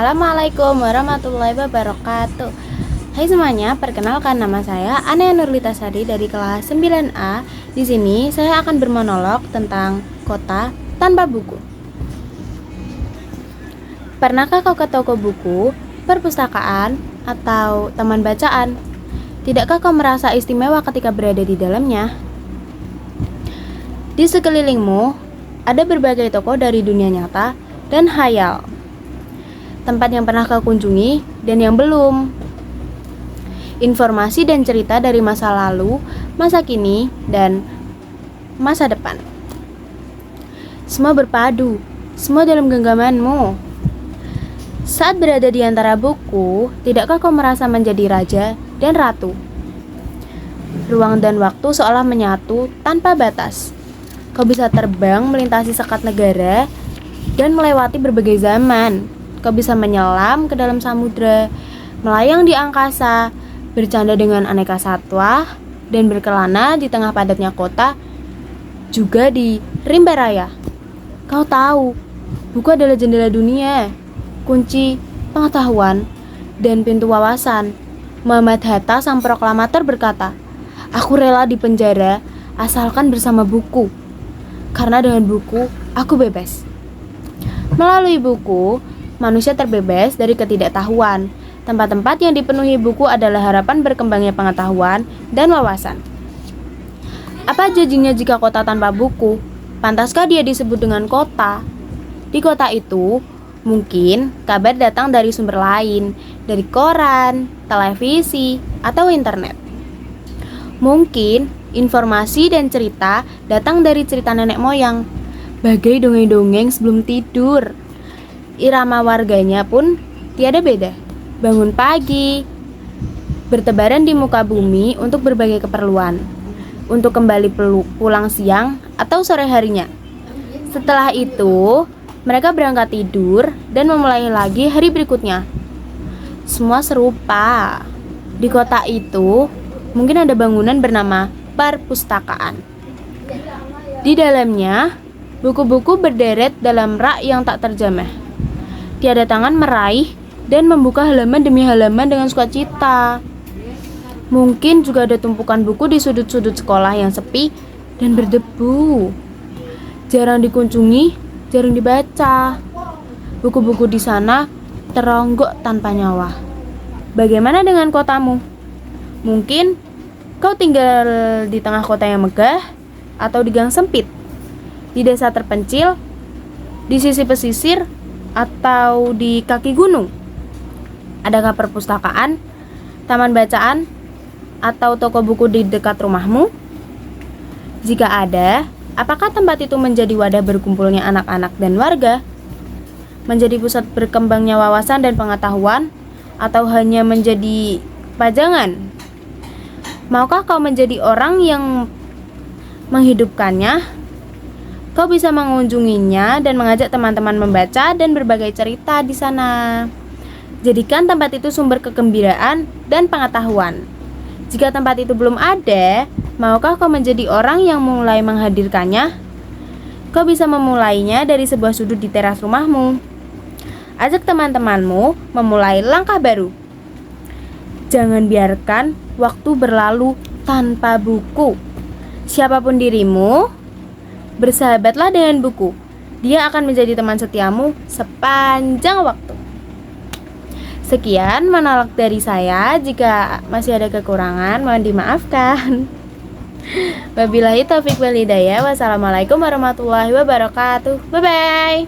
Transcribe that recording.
Assalamualaikum warahmatullahi wabarakatuh. Hai semuanya, perkenalkan nama saya Anea Nurlita Sari dari kelas 9A. Di sini saya akan bermonolog tentang kota tanpa buku. Pernahkah kau ke toko buku, perpustakaan, atau taman bacaan? Tidakkah kau merasa istimewa ketika berada di dalamnya? Di sekelilingmu ada berbagai toko dari dunia nyata dan khayal. Tempat yang pernah kau kunjungi dan yang belum. Informasi dan cerita dari masa lalu, masa kini, dan masa depan. Semua berpadu, semua dalam genggamanmu. Saat berada di antara buku, tidakkah kau merasa menjadi raja dan ratu? Ruang dan waktu seolah menyatu tanpa batas. Kau bisa terbang melintasi sekat negara dan melewati berbagai zaman. Kau bisa menyelam ke dalam samudra, melayang di angkasa, bercanda dengan aneka satwa, dan berkelana di tengah padatnya kota, juga di rimba raya. Kau tahu, buku adalah jendela dunia, kunci pengetahuan, dan pintu wawasan. Muhammad Hatta, sang proklamator, berkata, "Aku rela di penjara asalkan bersama buku, karena dengan buku aku bebas." Melalui buku, manusia terbebas dari ketidaktahuan. Tempat-tempat yang dipenuhi buku adalah harapan berkembangnya pengetahuan dan wawasan. Apa jadinya jika kota tanpa buku? Pantaskah dia disebut dengan kota? Di kota itu, mungkin kabar datang dari sumber lain, dari koran, televisi, atau internet. Mungkin informasi dan cerita datang dari cerita nenek moyang, bagai dongeng-dongeng sebelum tidur. Irama warganya pun tiada beda. Bangun pagi, bertebaran di muka bumi untuk berbagai keperluan, untuk kembali pulang siang atau sore harinya. Setelah itu, mereka berangkat tidur dan memulai lagi hari berikutnya. Semua serupa. Di kota itu, mungkin ada bangunan bernama perpustakaan. Di dalamnya, buku-buku berderet dalam rak yang tak terjamah. Tiada tangan meraih dan membuka halaman demi halaman dengan sukacita. Mungkin juga ada tumpukan buku di sudut-sudut sekolah yang sepi dan berdebu. Jarang dikunjungi, jarang dibaca. Buku-buku di sana teronggok tanpa nyawa. Bagaimana dengan kotamu? Mungkin kau tinggal di tengah kota yang megah, atau di gang sempit, di desa terpencil, di sisi pesisir, atau di kaki gunung. Adakah perpustakaan, taman bacaan, atau toko buku di dekat rumahmu? Jika ada, apakah tempat itu menjadi wadah berkumpulnya anak-anak dan warga? Menjadi pusat berkembangnya wawasan dan pengetahuan, atau hanya menjadi pajangan? Maukah kau menjadi orang yang menghidupkannya? Kau bisa mengunjunginya dan mengajak teman-teman membaca dan berbagai cerita di sana. Jadikan tempat itu sumber kegembiraan dan pengetahuan. Jika tempat itu belum ada, maukah kau menjadi orang yang mulai menghadirkannya? Kau bisa memulainya dari sebuah sudut di teras rumahmu. Ajak teman-temanmu memulai langkah baru. Jangan biarkan waktu berlalu tanpa buku. Siapapun dirimu, bersahabatlah dengan buku. Dia akan menjadi teman setiamu sepanjang waktu. Sekian monolog dari saya. Jika masih ada kekurangan, mohon dimaafkan. Wabillahi taufiq wal hidayah. Wassalamualaikum warahmatullahi wabarakatuh. Bye-bye.